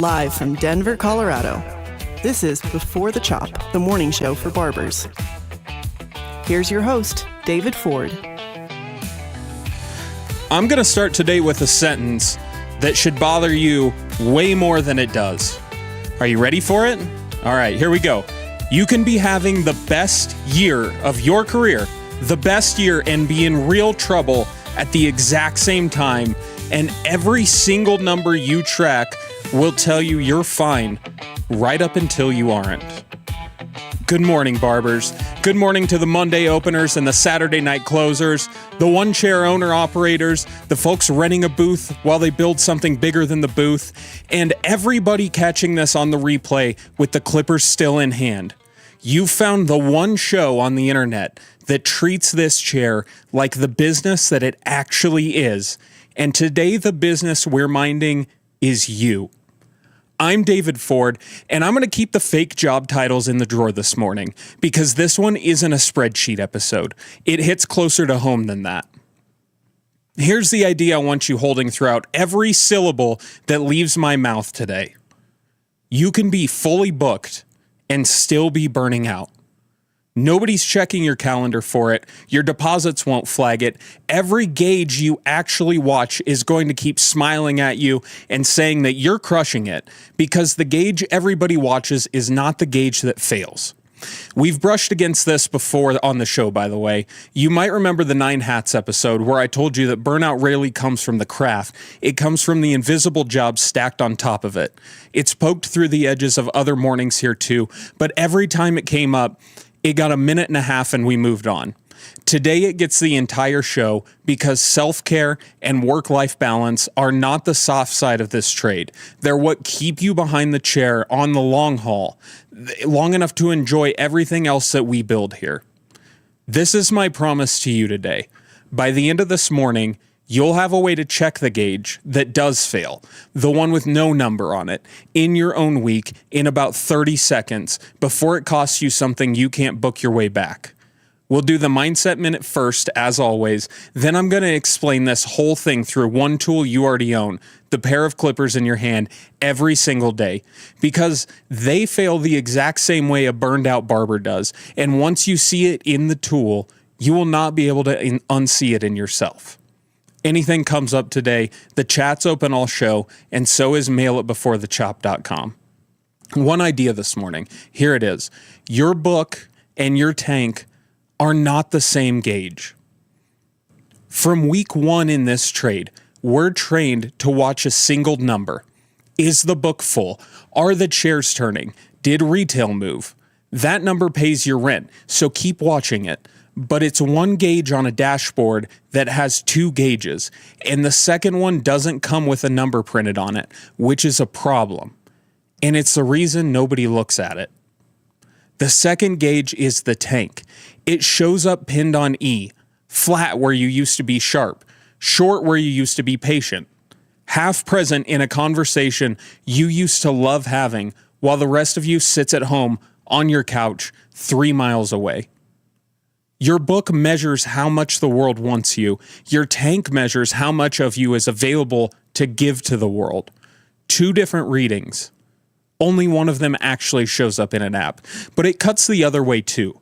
Live from Denver, Colorado, this is Before the Chop, the morning show for barbers. Here's your host, David Ford. I'm going to start today with a sentence that should bother you way more than it does. Are you ready for it? All right, here we go. You can be having the best year of your career, the best year, and be in real trouble at the exact same time, and every single number you track will tell you you're fine right up until you aren't. Good morning, barbers. Good morning to the Monday openers and the Saturday night closers, the one-chair owner-operators, the folks renting a booth while they build something bigger than the booth, and everybody catching this on the replay with the clippers still in hand. You found the one show on the internet that treats this chair like the business that it actually is, and today the business we're minding is you. I'm David Ford, and I'm going to keep the fake job titles in the drawer this morning because this one isn't a spreadsheet episode. It hits closer to home than that. Here's the idea I want you holding throughout every syllable that leaves my mouth today. You can be fully booked and still be burning out. Nobody's checking your calendar for it. Your deposits won't flag it. Every gauge you actually watch is going to keep smiling at you and saying that you're crushing it because the gauge everybody watches is not the gauge that fails. We've brushed against this before on the show, by the way. You might remember the 9 Hats episode where I told you that burnout rarely comes from the craft. It comes from the invisible jobs stacked on top of it. It's poked through the edges of other mornings here too, but every time it came up, it got a minute and a half and we moved on. Today it gets the entire show because self-care and work-life balance are not the soft side of this trade. They're what keep you behind the chair on the long haul, long enough to enjoy everything else that we build here. This is my promise to you today. By the end of this morning, you'll have a way to check the gauge that does fail, the one with no number on it, in your own week in about 30 seconds before it costs you something you can't book your way back. We'll do the Mindset Minute first, as always. Then I'm going to explain this whole thing through one tool you already own, the pair of clippers in your hand, every single day, because they fail the exact same way a burned out barber does. And once you see it in the tool, you will not be able to unsee it in yourself. Anything comes up today, the chat's open all show, and so is mailitbeforethechop.com. One idea this morning. Here it is. Your book and your tank are not the same gauge. From week 1 in this trade, we're trained to watch a single number. Is the book full? Are the chairs turning? Did retail move? That number pays your rent, so keep watching it. But it's one gauge on a dashboard that has 2 gauges, and the second one doesn't come with a number printed on it, which is a problem. And it's the reason nobody looks at it. The second gauge is the tank. It shows up pinned on E, flat where you used to be sharp, short where you used to be patient, half present in a conversation you used to love having while the rest of you sits at home on your couch 3 miles away. Your book measures how much the world wants you. Your tank measures how much of you is available to give to the world. 2 different readings. Only one of them actually shows up in an app, but it cuts the other way too.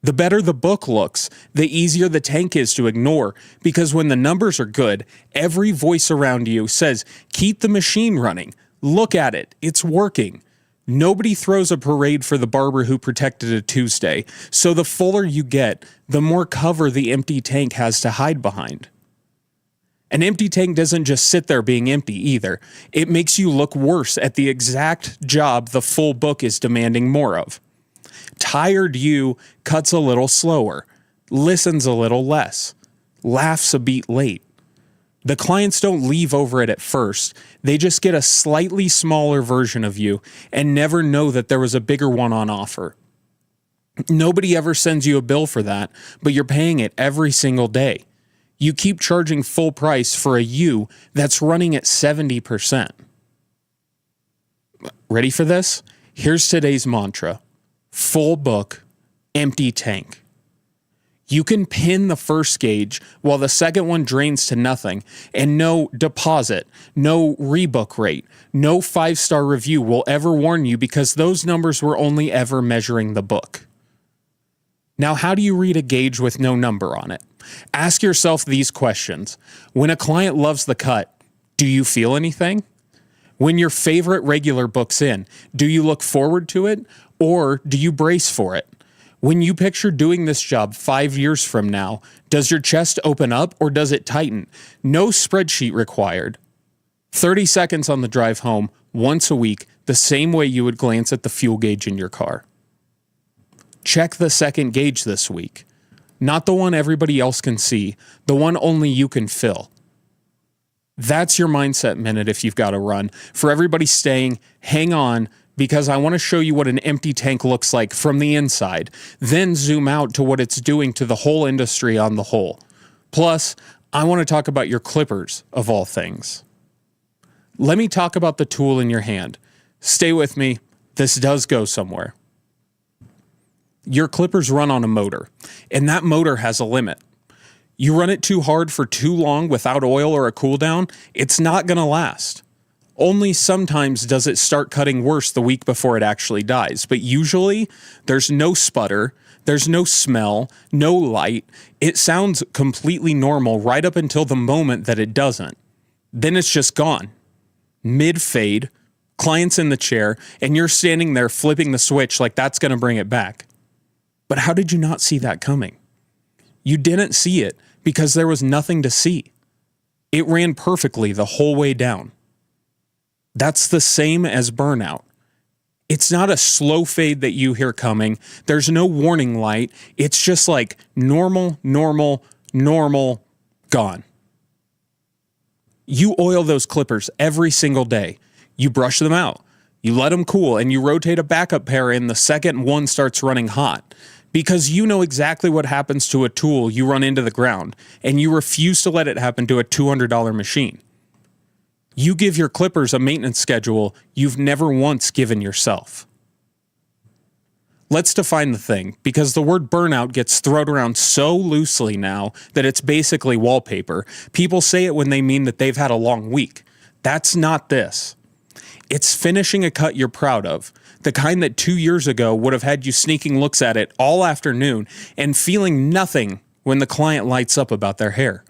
The better the book looks, the easier the tank is to ignore, because when the numbers are good, every voice around you says, keep the machine running. Look at it. It's working. Nobody throws a parade for the barber who protected a Tuesday, so the fuller you get, the more cover the empty tank has to hide behind. An empty tank doesn't just sit there being empty either. It makes you look worse at the exact job the full book is demanding more of. Tired you cuts a little slower, listens a little less, laughs a beat late. The clients don't leave over it at first. They just get a slightly smaller version of you and never know that there was a bigger one on offer. Nobody ever sends you a bill for that, but you're paying it every single day. You keep charging full price for a you that's running at 70%. Ready for this? Here's today's mantra. Full book, empty tank. You can pin the first gauge while the second one drains to nothing, and no deposit, no rebook rate, no 5-star review will ever warn you because those numbers were only ever measuring the book. Now, how do you read a gauge with no number on it? Ask yourself these questions. When a client loves the cut, do you feel anything? When your favorite regular books in, do you look forward to it or do you brace for it? When you picture doing this job 5 years from now, does your chest open up or does it tighten? No spreadsheet required. 30 seconds on the drive home, once a week, the same way you would glance at the fuel gauge in your car. Check the second gauge this week. Not the one everybody else can see, the one only you can fill. That's your mindset minute if you've got to run. For everybody staying, hang on, because I want to show you what an empty tank looks like from the inside, then zoom out to what it's doing to the whole industry on the whole. Plus, I want to talk about your clippers, of all things. Let me talk about the tool in your hand. Stay with me. This does go somewhere. Your clippers run on a motor, and that motor has a limit. You run it too hard for too long without oil or a cool down, it's not going to last. Only sometimes does it start cutting worse the week before it actually dies, but usually there's no sputter, there's no smell, no light. It sounds completely normal right up until the moment that it doesn't. Then it's just gone. Mid-fade, client's in the chair, and you're standing there flipping the switch like that's going to bring it back. But how did you not see that coming? You didn't see it because there was nothing to see. It ran perfectly the whole way down. That's the same as burnout. It's not a slow fade that you hear coming. There's no warning light. It's just like normal, gone. You oil those clippers every single day. You brush them out. You let them cool and you rotate a backup pair in the second one starts running hot. Because you know exactly what happens to a tool you run into the ground, and you refuse to let it happen to a $200 machine. You give your clippers a maintenance schedule you've never once given yourself. Let's define the thing, because the word burnout gets thrown around so loosely now that it's basically wallpaper. People say it when they mean that they've had a long week. That's not this. It's finishing a cut you're proud of, the kind that 2 years ago would have had you sneaking looks at it all afternoon and feeling nothing when the client lights up about their hair.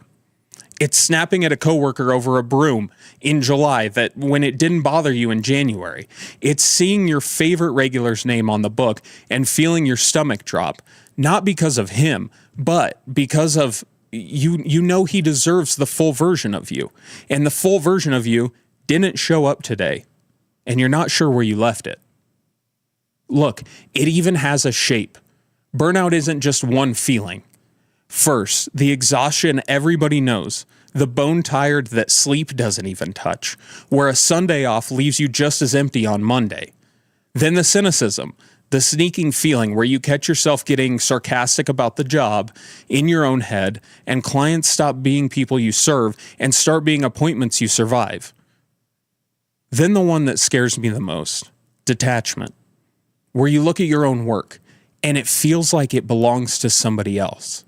It's snapping at a coworker over a broom in July that when it didn't bother you in January. It's seeing your favorite regular's name on the book and feeling your stomach drop, not because of him, but because of you know he deserves the full version of you. And the full version of you didn't show up today, and you're not sure where you left it. Look, it even has a shape. Burnout isn't just one feeling. First, the exhaustion everybody knows, the bone tired that sleep doesn't even touch, where a Sunday off leaves you just as empty on Monday. Then the cynicism, the sneaking feeling where you catch yourself getting sarcastic about the job in your own head, and clients stop being people you serve and start being appointments you survive. Then the one that scares me the most, detachment, where you look at your own work and it feels like it belongs to somebody else.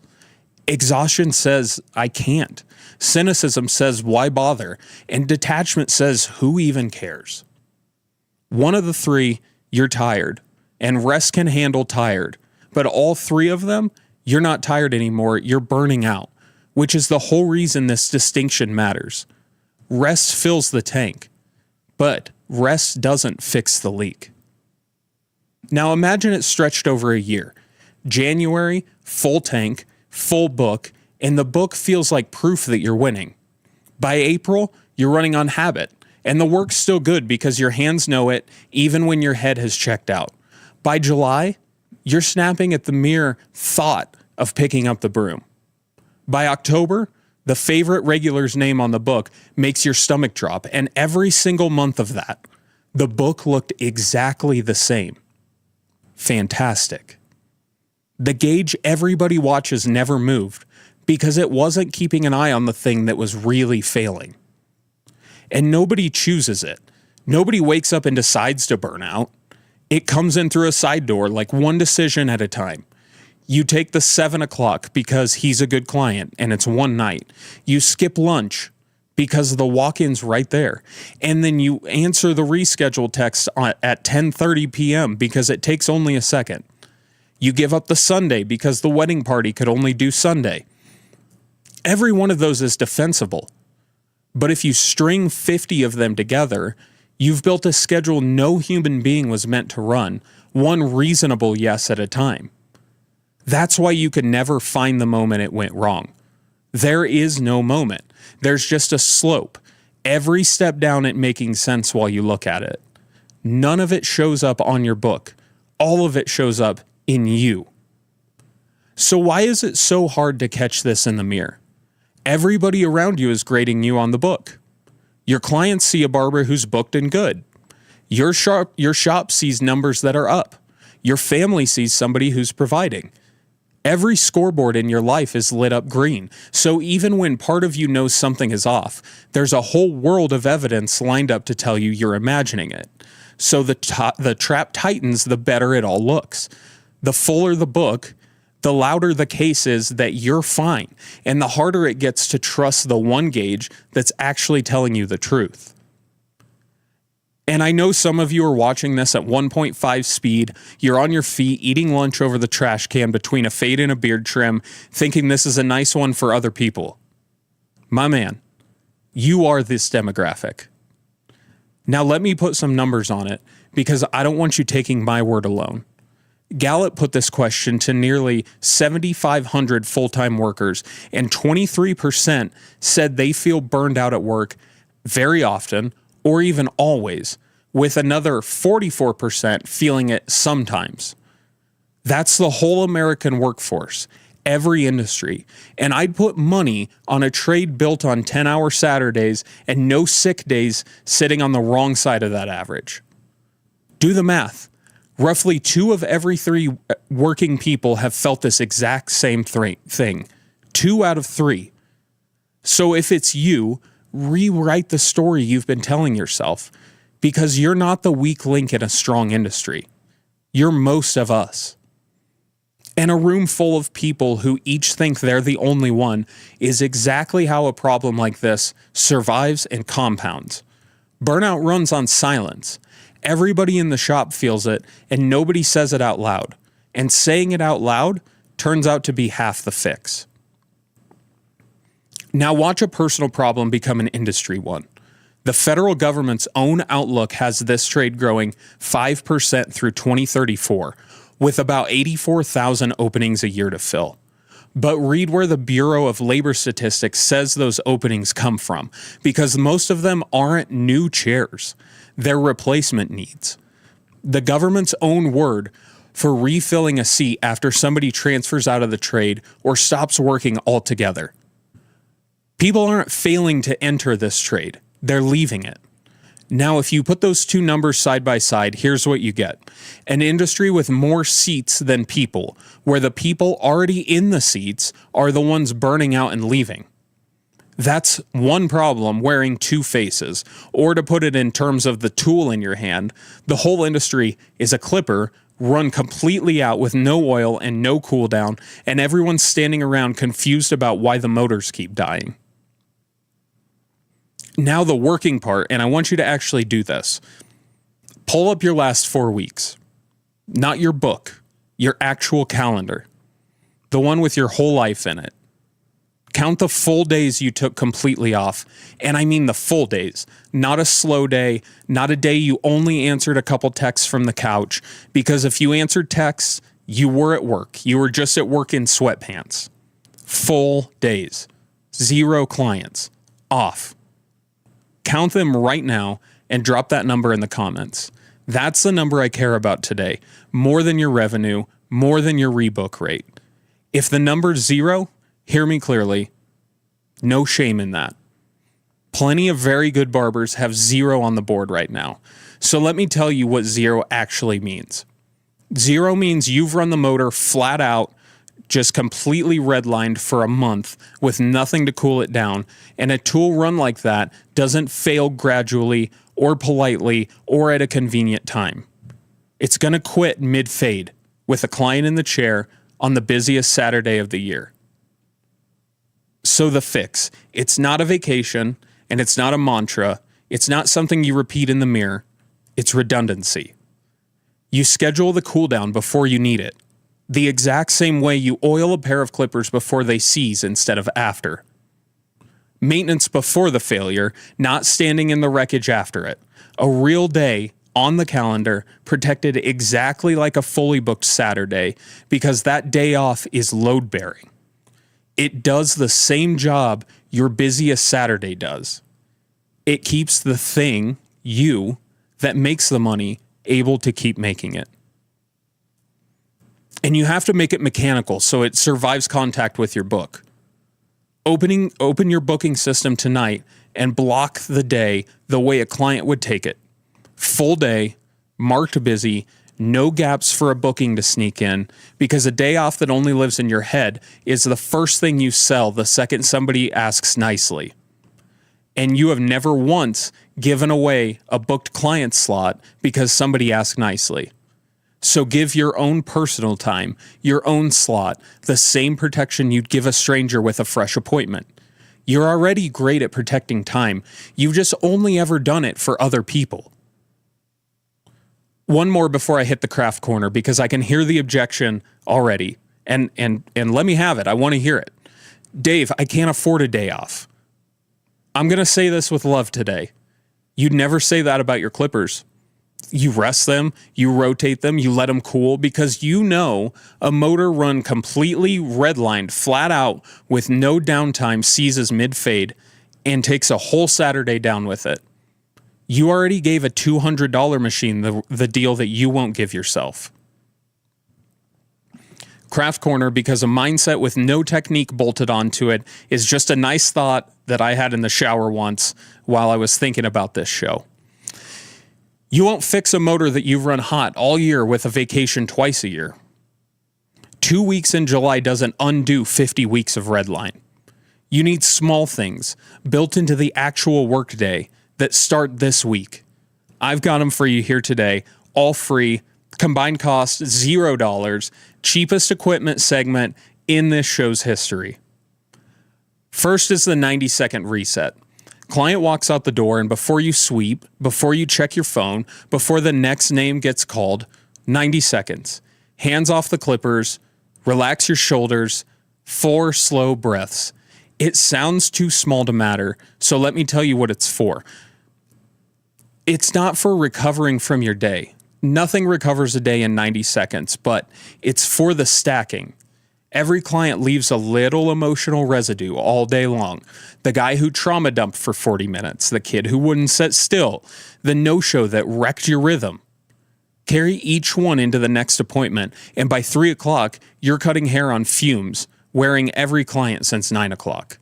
Exhaustion says, I can't. Cynicism says, why bother? And detachment says, who even cares? One of the three, you're tired, and rest can handle tired. But all three of them, you're not tired anymore, you're burning out, which is the whole reason this distinction matters. Rest fills the tank, but rest doesn't fix the leak. Now imagine it stretched over a year. January, full tank, full book, and the book feels like proof that you're winning. By April, you're running on habit, and the work's still good because your hands know it even when your head has checked out. By July, you're snapping at the mere thought of picking up the broom. By October, the favorite regular's name on the book makes your stomach drop, and every single month of that, the book looked exactly the same. Fantastic. The gauge everybody watches never moved because it wasn't keeping an eye on the thing that was really failing. And nobody chooses it. Nobody wakes up and decides to burn out. It comes in through a side door like one decision at a time. You take the 7 o'clock because he's a good client and it's one night. You skip lunch because the walk-in's right there. And then you answer the reschedule text at 10:30 p.m. because it takes only a second. You give up the Sunday because the wedding party could only do Sunday. Every one of those is defensible. But if you string 50 of them together, you've built a schedule no human being was meant to run, one reasonable yes at a time. That's why you can never find the moment it went wrong. There is no moment. There's just a slope. Every step down it making sense while you look at it. None of it shows up on your book. All of it shows up in you. So why is it so hard to catch this in the mirror? Everybody around you is grading you on the book. Your clients see a barber who's booked and good. Your shop sees numbers that are up. Your family sees somebody who's providing. Every scoreboard in your life is lit up green. So even when part of you knows something is off, there's a whole world of evidence lined up to tell you you're imagining it. So the trap tightens, the better it all looks. The fuller the book, the louder the case is that you're fine, and the harder it gets to trust the one gauge that's actually telling you the truth. And I know some of you are watching this at 1.5 speed. You're on your feet eating lunch over the trash can between a fade and a beard trim, thinking this is a nice one for other people. My man, you are this demographic. Now let me put some numbers on it because I don't want you taking my word alone. Gallup put this question to nearly 7,500 full-time workers, and 23% said they feel burned out at work very often or even always, with another 44% feeling it sometimes. That's the whole American workforce, every industry. And I'd put money on a trade built on 10-hour Saturdays and no sick days sitting on the wrong side of that average. Do the math. Roughly 2 of every 3 working people have felt this exact same thing. 2 out of 3. So if it's you, rewrite the story you've been telling yourself, because you're not the weak link in a strong industry. You're most of us. And a room full of people who each think they're the only one is exactly how a problem like this survives and compounds. Burnout runs on silence. Everybody in the shop feels it, and nobody says it out loud. And saying it out loud turns out to be half the fix. Now watch a personal problem become an industry one. The federal government's own outlook has this trade growing 5% through 2034, with about 84,000 openings a year to fill. But read where the Bureau of Labor Statistics says those openings come from, because most of them aren't new chairs. They're replacement needs. The government's own word for refilling a seat after somebody transfers out of the trade or stops working altogether. People aren't failing to enter this trade. They're leaving it. Now, if you put those two numbers side by side, here's what you get. An industry with more seats than people, where the people already in the seats are the ones burning out and leaving. That's one problem wearing two faces, or to put it in terms of the tool in your hand, the whole industry is a clipper run completely out with no oil and no cool down, and everyone's standing around confused about why the motors keep dying. Now the working part, and I want you to actually do this. Pull up your last 4 weeks. Not your book, your actual calendar. The one with your whole life in it. Count the full days you took completely off, and I mean the full days, not a slow day, not a day you only answered a couple texts from the couch, because if you answered texts, you were at work. You were just at work in sweatpants. Full days. 0 clients. Off. Count them right now and drop that number in the comments. That's the number I care about today, more than your revenue, more than your rebook rate. If the number's 0, hear me clearly, no shame in that. Plenty of very good barbers have 0 on the board right now. So let me tell you what 0 actually means. 0 means you've run the motor flat out, just completely redlined for a month with nothing to cool it down. And a tool run like that doesn't fail gradually or politely or at a convenient time. It's going to quit mid-fade with a client in the chair, on the busiest Saturday of the year. So the fix, it's not a vacation and it's not a mantra. It's not something you repeat in the mirror. It's redundancy. You schedule the cool down before you need it. The exact same way you oil a pair of clippers before they seize instead of after. Maintenance before the failure, not standing in the wreckage after it. A real day on the calendar, protected exactly like a fully booked Saturday, because that day off is load bearing. It does the same job your busiest Saturday does. It keeps the thing, you, that makes the money able to keep making it. And you have to make it mechanical so it survives contact with your book. Open your booking system tonight and block the day the way a client would take it. Full day, marked busy, no gaps for a booking to sneak in, because a day off that only lives in your head is the first thing you sell the second somebody asks nicely. And you have never once given away a booked client slot because somebody asked nicely. So give your own personal time, your own slot, the same protection you'd give a stranger with a fresh appointment. You're already great at protecting time. You've just only ever done it for other people. One more before I hit the craft corner, because I can hear the objection already. And let me have it. I want to hear it. Dave, I can't afford a day off. I'm going to say this with love today. You'd never say that about your clippers. You rest them, you rotate them, you let them cool, because you know a motor run completely redlined, flat out, with no downtime seizes mid-fade and takes a whole Saturday down with it. You already gave a $200 machine the deal that you won't give yourself. Craft corner, because a mindset with no technique bolted onto it is just a nice thought that I had in the shower once while I was thinking about this show. You won't fix a motor that you've run hot all year with a vacation twice a year. 2 weeks in July doesn't undo 50 weeks of redline. You need small things built into the actual workday that start this week. I've got them for you here today, all free, combined cost $0, cheapest equipment segment in this show's history. First is the 90-second reset. Client walks out the door, and before you sweep, before you check your phone, before the next name gets called, 90 seconds. Hands off the clippers, relax your shoulders, 4 slow breaths. It sounds too small to matter, so let me tell you what it's for. It's not for recovering from your day. Nothing recovers a day in 90 seconds, but it's for the stacking. Every client leaves a little emotional residue all day long. The guy who trauma dumped for 40 minutes, the kid who wouldn't sit still, the no-show that wrecked your rhythm. Carry each one into the next appointment, and by 3 o'clock, you're cutting hair on fumes, wearing every client since 9 o'clock.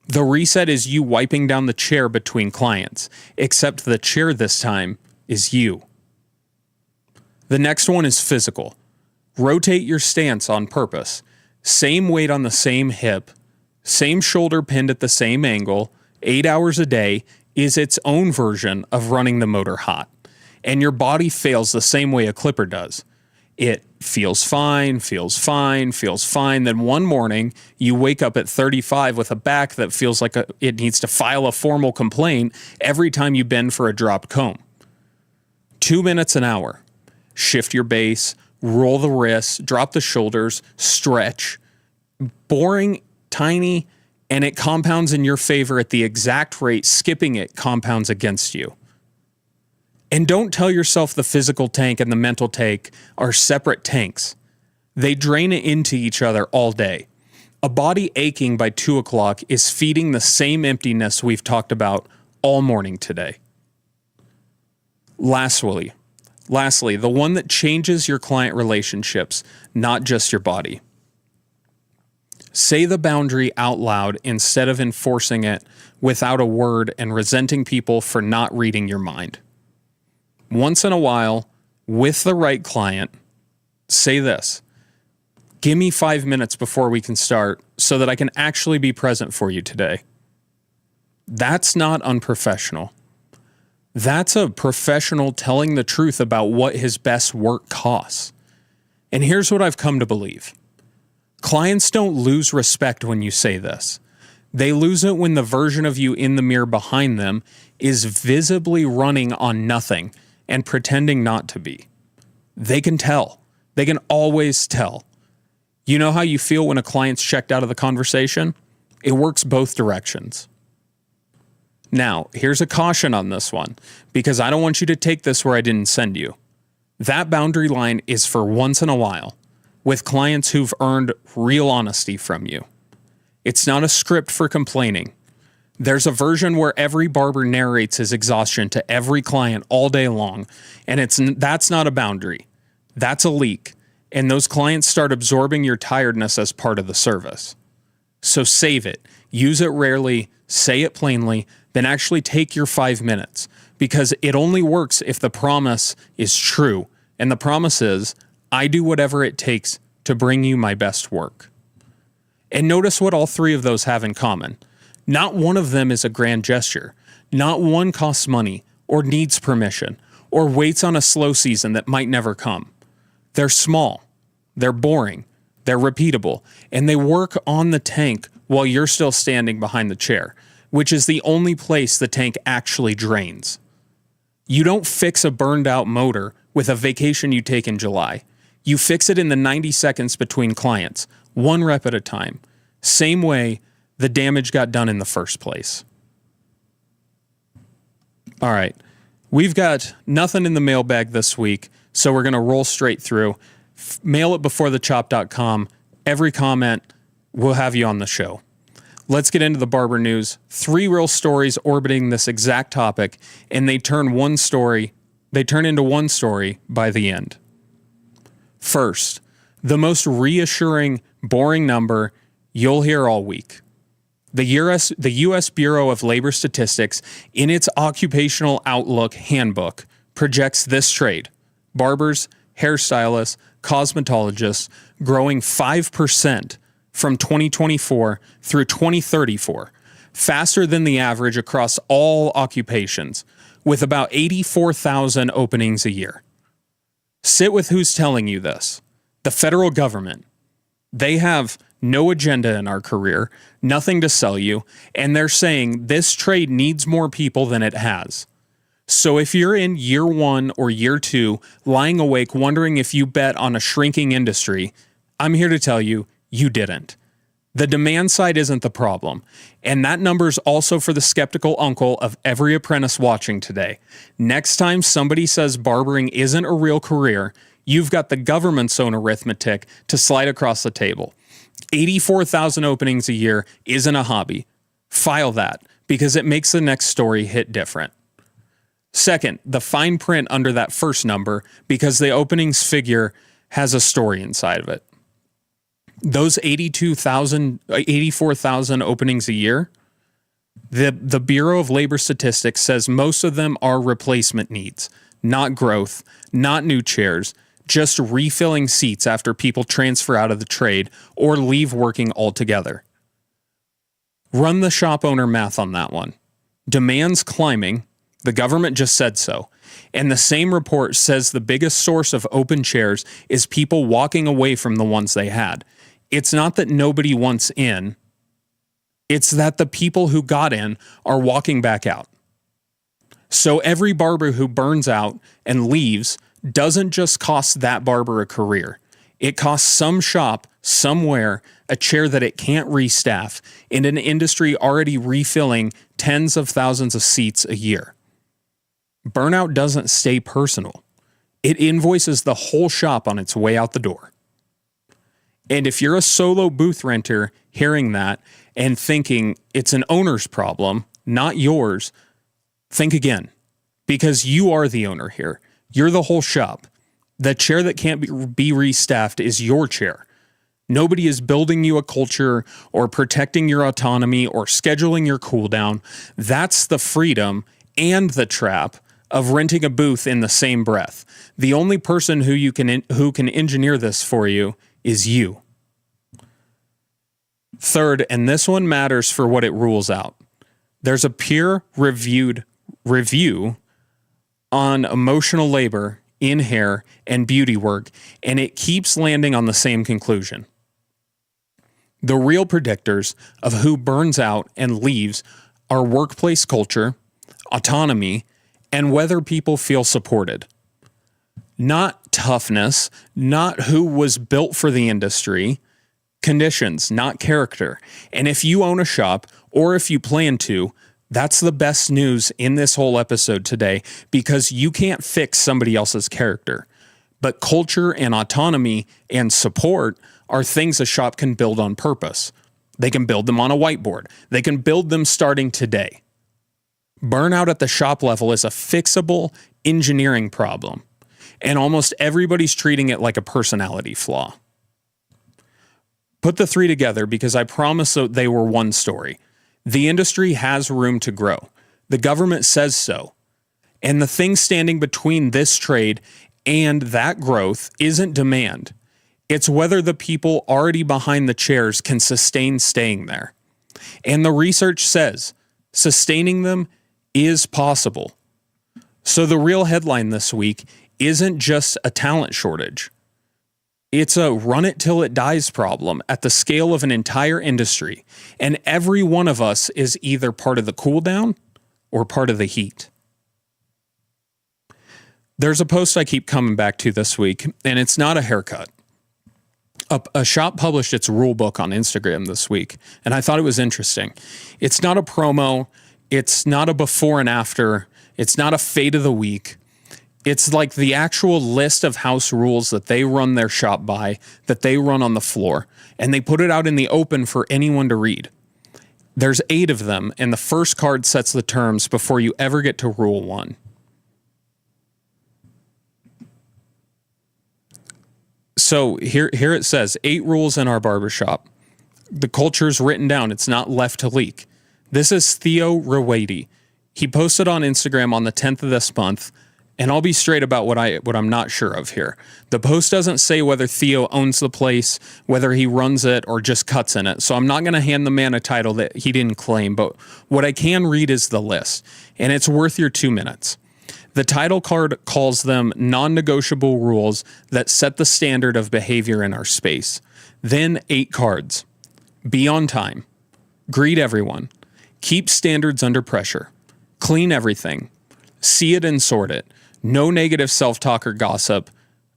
The reset is you wiping down the chair between clients, except the chair this time is you. The next one is physical. Rotate your stance on purpose. Same weight on the same hip, same shoulder pinned at the same angle, 8 hours a day is its own version of running the motor hot. And your body fails the same way a clipper does. It feels fine. Then one morning, you wake up at 35 with a back that feels like it needs to file a formal complaint every time you bend for a dropped comb. 2 minutes an hour. Shift your base, roll the wrists, drop the shoulders, stretch. Boring, tiny, and it compounds in your favor at the exact rate skipping it compounds against you. And don't tell yourself the physical tank and the mental tank are separate tanks. They drain into each other all day. A body aching by 2 o'clock is feeding the same emptiness we've talked about all morning today. Lastly, the one that changes your client relationships, not just your body. Say the boundary out loud instead of enforcing it without a word and resenting people for not reading your mind. Once in a while, with the right client, say this: give me 5 minutes before we can start so that I can actually be present for you today. That's not unprofessional. That's a professional telling the truth about what his best work costs. And here's what I've come to believe. Clients don't lose respect when you say this. They lose it when the version of you in the mirror behind them is visibly running on nothing and pretending not to be. They can tell. They can always tell. You know how you feel when a client's checked out of the conversation? It works both directions. Now, here's a caution on this one, because I don't want you to take this where I didn't send you. That boundary line is for once in a while, with clients who've earned real honesty from you. It's not a script for complaining. There's a version where every barber narrates his exhaustion to every client all day long, and that's not a boundary. That's a leak, and those clients start absorbing your tiredness as part of the service. So save it, use it rarely, say it plainly, then actually take your 5 minutes, because it only works if the promise is true, and the promise is, I do whatever it takes to bring you my best work. And notice what all three of those have in common. Not one of them is a grand gesture. Not one costs money, or needs permission, or waits on a slow season that might never come. They're small, they're boring, they're repeatable, and they work on the tank while you're still standing behind the chair, which is the only place the tank actually drains. You don't fix a burned out motor with a vacation you take in July. You fix it in the 90 seconds between clients, one rep at a time. Same way the damage got done in the first place. All right, we've got nothing in the mailbag this week, so we're going to roll straight through. Mail it beforethechop.com. Every comment, we'll have you on the show. Let's get into the barber news. 3 real stories orbiting this exact topic, and they turn into one story by the end. First, the most reassuring, boring number you'll hear all week. The U.S. Bureau of Labor Statistics, in its Occupational Outlook Handbook, projects this trade, barbers, hairstylists, cosmetologists, growing 5% from 2024 through 2034, faster than the average across all occupations, with about 84,000 openings a year. Sit with who's telling you this. The federal government. They have no agenda in our career, nothing to sell you, and they're saying this trade needs more people than it has. So if you're in year 1 or year 2, lying awake wondering if you bet on a shrinking industry, I'm here to tell you, you didn't. The demand side isn't the problem. And that number's also for the skeptical uncle of every apprentice watching today. Next time somebody says barbering isn't a real career, you've got the government's own arithmetic to slide across the table. 84,000 openings a year isn't a hobby. File that, because it makes the next story hit different. Second, the fine print under that first number, because the openings figure has a story inside of it. Those 84,000 openings a year, the Bureau of Labor Statistics says most of them are replacement needs, not growth, not new chairs, just refilling seats after people transfer out of the trade or leave working altogether. Run the shop owner math on that one. Demand's climbing. The government just said so. And the same report says the biggest source of open chairs is people walking away from the ones they had. It's not that nobody wants in. It's that the people who got in are walking back out. So every barber who burns out and leaves doesn't just cost that barber a career. It costs some shop somewhere a chair that it can't restaff in an industry already refilling tens of thousands of seats a year. Burnout doesn't stay personal. It invoices the whole shop on its way out the door. And if you're a solo booth renter hearing that and thinking it's an owner's problem, not yours, think again, because you are the owner here. You're the whole shop. The chair that can't be restaffed is your chair. Nobody is building you a culture or protecting your autonomy or scheduling your cool down. That's the freedom and the trap of renting a booth in the same breath. The only person who can engineer this for you is you. Third, and this one matters for what it rules out. There's a peer-reviewed review on emotional labor in hair and beauty work, and it keeps landing on the same conclusion. The real predictors of who burns out and leaves are workplace culture, autonomy, and whether people feel supported. Not toughness, not who was built for the industry, conditions, not character. And if you own a shop, or if you plan to, that's the best news in this whole episode today, because you can't fix somebody else's character. But culture and autonomy and support are things a shop can build on purpose. They can build them on a whiteboard. They can build them starting today. Burnout at the shop level is a fixable engineering problem, and almost everybody's treating it like a personality flaw. Put the three together because I promise that they were one story. The industry has room to grow. The government says so. And the thing standing between this trade and that growth isn't demand. It's whether the people already behind the chairs can sustain staying there. And the research says sustaining them is possible. So the real headline this week isn't just a talent shortage. It's a run it till it dies problem at the scale of an entire industry. And every one of us is either part of the cool down or part of the heat. There's a post I keep coming back to this week, and it's not a haircut. A shop published its rule book on Instagram this week, and I thought it was interesting. It's not a promo. It's not a before and after. It's not a fate of the week. It's like the actual list of house rules that they run their shop by, that they run on the floor, and they put it out in the open for anyone to read. There's 8 of them, and the first card sets the terms before you ever get to rule 1. So here it says, 8 rules in our barbershop. The culture's written down. It's not left to leak. This is Theo Rawady. He posted on Instagram on the 10th of this month, and I'll be straight about what I'm not sure of here. The post doesn't say whether Theo owns the place, whether he runs it, or just cuts in it. So I'm not going to hand the man a title that he didn't claim, but what I can read is the list, and it's worth your 2 minutes. The title card calls them non-negotiable rules that set the standard of behavior in our space. Then 8 cards. Be on time. Greet everyone. Keep standards under pressure. Clean everything. See it and sort it. No negative self-talk or gossip.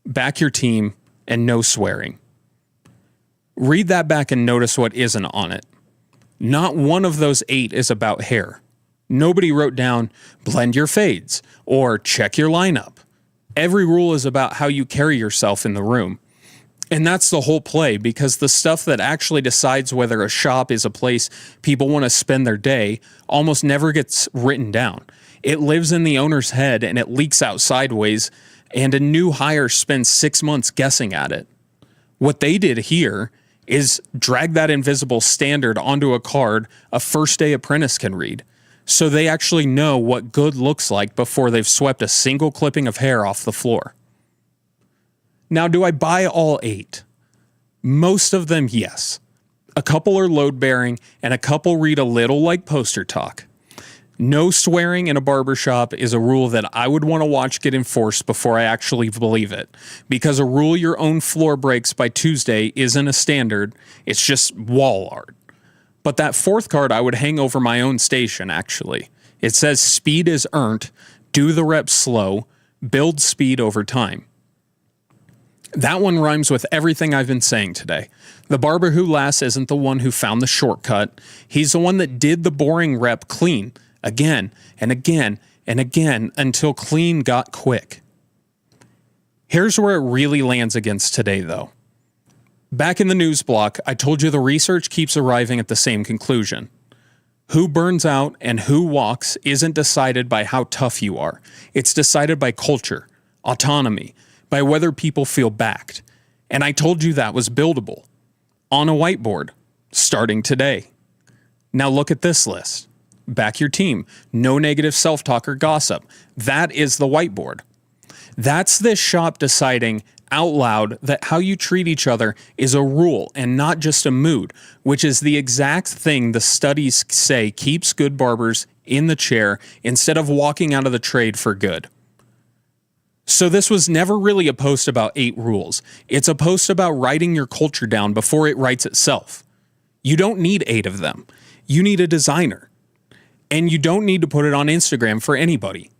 Back your team. And no swearing. Read that back and notice what isn't on it. Not one of those 8 is about hair. Nobody wrote down, blend your fades, or check your lineup. Every rule is about how you carry yourself in the room. And that's the whole play, because the stuff that actually decides whether a shop is a place people want to spend their day almost never gets written down. It lives in the owner's head and it leaks out sideways, and a new hire spends 6 months guessing at it. What they did here is drag that invisible standard onto a card a first-day apprentice can read. So they actually know what good looks like before they've swept a single clipping of hair off the floor. Now, do I buy all 8? Most of them, yes. A couple are load-bearing, and a couple read a little like poster talk. No swearing in a barbershop is a rule that I would want to watch get enforced before I actually believe it. Because a rule your own floor breaks by Tuesday isn't a standard, it's just wall art. But that 4th card I would hang over my own station, actually. It says speed is earned, do the reps slow, build speed over time. That one rhymes with everything I've been saying today. The barber who lasts isn't the one who found the shortcut. He's the one that did the boring rep clean, again and again and again, until clean got quick. Here's where it really lands against today, though. Back in the news block, I told you the research keeps arriving at the same conclusion. Who burns out and who walks isn't decided by how tough you are. It's decided by culture, autonomy, by whether people feel backed. And I told you that was buildable. On a whiteboard, starting today. Now look at this list. Back your team. No negative self-talk or gossip. That is the whiteboard. That's this shop deciding out loud that how you treat each other is a rule and not just a mood, which is the exact thing the studies say keeps good barbers in the chair instead of walking out of the trade for good. So this was never really a post about 8 rules. It's a post about writing your culture down before it writes itself. You don't need 8 of them. You need a designer. And you don't need to put it on Instagram for anybody.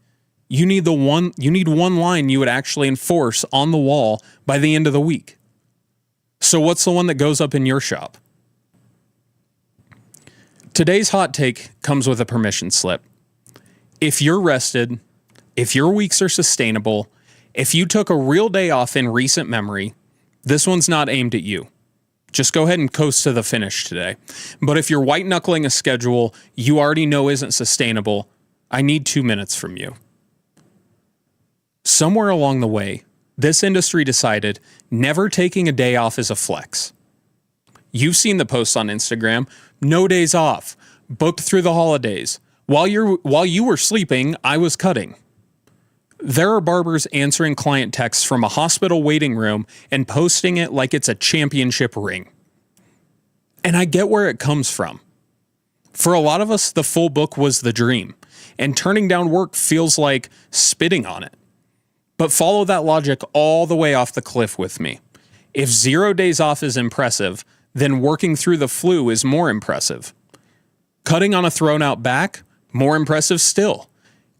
You need one line you would actually enforce on the wall by the end of the week. So what's the one that goes up in your shop? Today's hot take comes with a permission slip. If you're rested, if your weeks are sustainable, if you took a real day off in recent memory, this one's not aimed at you. Just go ahead and coast to the finish today. But if you're white knuckling a schedule you already know isn't sustainable, I need 2 minutes from you. Somewhere along the way, this industry decided never taking a day off is a flex. You've seen the posts on Instagram, no days off, booked through the holidays. While you were sleeping, I was cutting. There are barbers answering client texts from a hospital waiting room and posting it like it's a championship ring. And I get where it comes from. For a lot of us, the full book was the dream, and turning down work feels like spitting on it. But follow that logic all the way off the cliff with me. If 0 days off is impressive, then working through the flu is more impressive. Cutting on a thrown out back, more impressive still.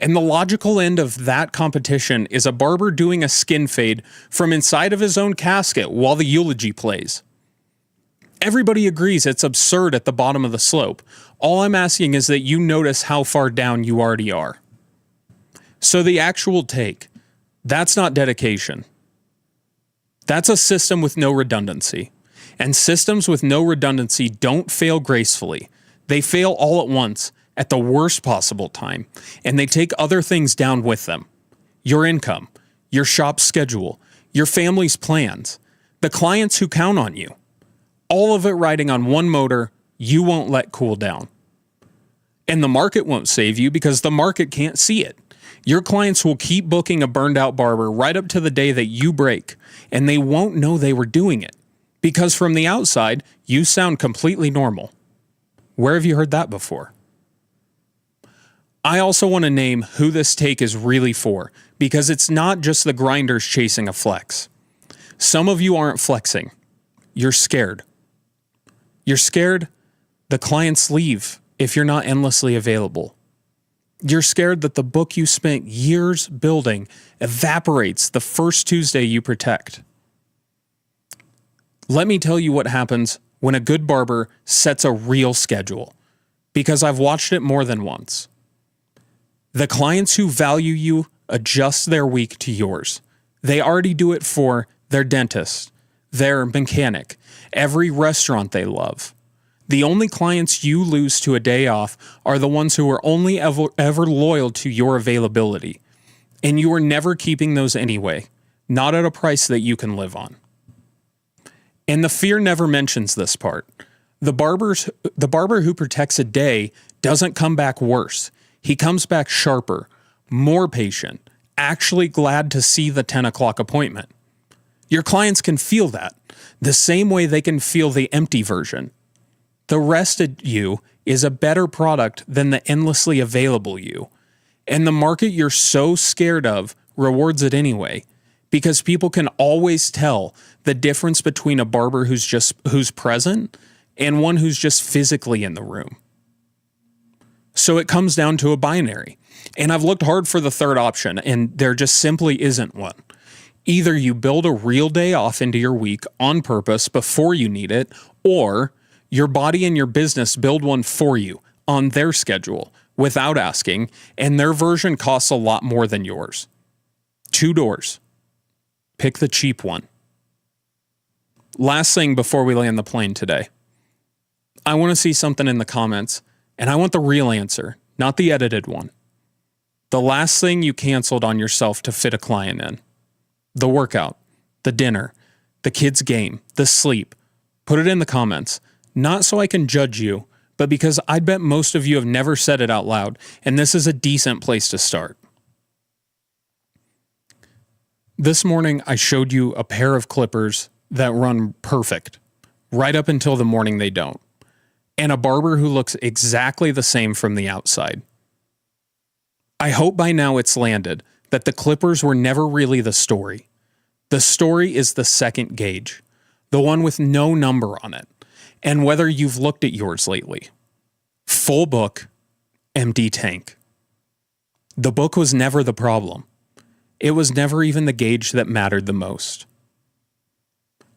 And the logical end of that competition is a barber doing a skin fade from inside of his own casket while the eulogy plays. Everybody agrees it's absurd at the bottom of the slope. All I'm asking is that you notice how far down you already are. So the actual take, that's not dedication. That's a system with no redundancy. And systems with no redundancy don't fail gracefully. They fail all at once, at the worst possible time, and they take other things down with them. Your income, your shop's schedule, your family's plans, the clients who count on you. All of it riding on one motor you won't let cool down. And the market won't save you because the market can't see it. Your clients will keep booking a burned out barber right up to the day that you break, and they won't know they were doing it because from the outside, you sound completely normal. Where have you heard that before? I also want to name who this take is really for, because it's not just the grinders chasing a flex. Some of you aren't flexing. You're scared. You're scared the clients leave if you're not endlessly available. You're scared that the book you spent years building evaporates the first Tuesday you protect. Let me tell you what happens when a good barber sets a real schedule, because I've watched it more than once. The clients who value you adjust their week to yours. They already do it for their dentist, their mechanic, every restaurant they love. The only clients you lose to a day off are the ones who are only ever loyal to your availability. And you are never keeping those anyway, not at a price that you can live on. And the fear never mentions this part. The barber who protects a day doesn't come back worse. He comes back sharper, more patient, actually glad to see the 10 o'clock appointment. Your clients can feel that, the same way they can feel the empty version. The rested you is a better product than the endlessly available you. And the market you're so scared of rewards it anyway, because people can always tell the difference between a barber who's present and one who's just physically in the room. So it comes down to a binary. And I've looked hard for the third option, and there just simply isn't one. Either you build a real day off into your week on purpose before you need it, or your body and your business build one for you on their schedule without asking, and their version costs a lot more than yours. 2 doors. Pick the cheap one. Last thing before we land the plane today. I want to see something in the comments, and I want the real answer, not the edited one. The last thing you canceled on yourself to fit a client in. The workout, the dinner, the kids' game, the sleep. Put it in the comments. Not so I can judge you, but because I bet most of you have never said it out loud, and this is a decent place to start. This morning, I showed you a pair of clippers that run perfect, right up until the morning they don't, and a barber who looks exactly the same from the outside. I hope by now it's landed that the Clippers were never really the story. The story is the second gauge, the one with no number on it, and whether you've looked at yours lately. Full book, empty tank. The book was never the problem. It was never even the gauge that mattered the most.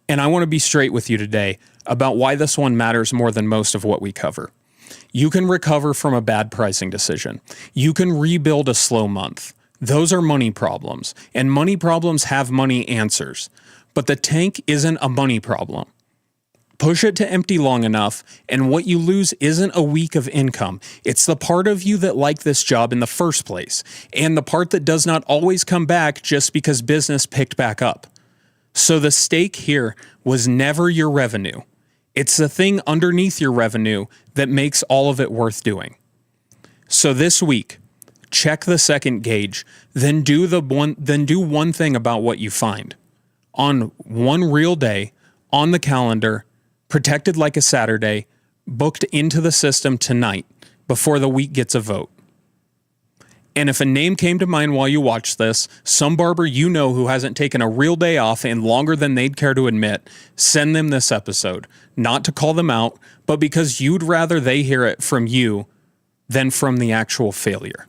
And I want to be straight with you today about why this one matters more than most of what we cover. You can recover from a bad pricing decision. You can rebuild a slow month. Those are money problems, and money problems have money answers. But the tank isn't a money problem. Push it to empty long enough, and what you lose isn't a week of income. It's the part of you that liked this job in the first place, and the part that does not always come back just because business picked back up. So the stake here was never your revenue. It's the thing underneath your revenue that makes all of it worth doing. So this week, check the second gauge, then do one thing about what you find. On one real day, on the calendar, protected like a Saturday, booked into the system tonight before the week gets a vote. And if a name came to mind while you watch this, some barber you know who hasn't taken a real day off in longer than they'd care to admit, send them this episode. Not to call them out, but because you'd rather they hear it from you than from the actual failure.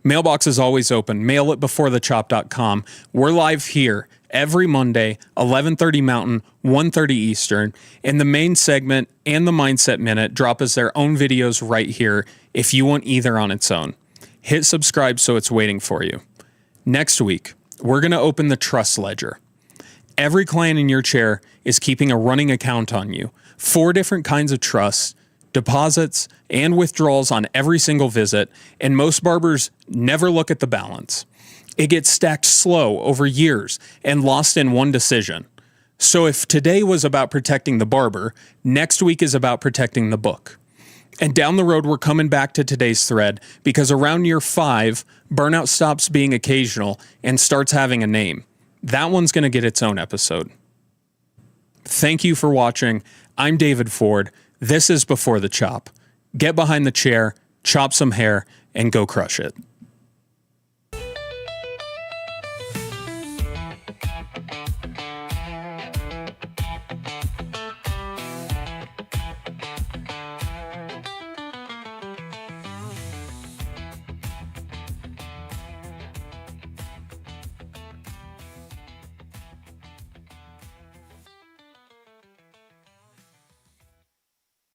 Mailbox is always open. Mail it beforethechop.com. We're live here every Monday, 11:30 Mountain, 1:30 Eastern. And the main segment and the Mindset Minute drop as their own videos right here if you want either on its own. Hit subscribe so it's waiting for you. Next week, we're going to open the trust ledger. Every client in your chair is keeping a running account on you. 4 different kinds of trusts, deposits, and withdrawals on every single visit, and most barbers never look at the balance. It gets stacked slow over years and lost in one decision. So if today was about protecting the barber, next week is about protecting the book. And down the road, we're coming back to today's thread because around year 5, burnout stops being occasional and starts having a name. That one's going to get its own episode. Thank you for watching. I'm David Ford. This is Before the Chop. Get behind the chair, chop some hair, and go crush it.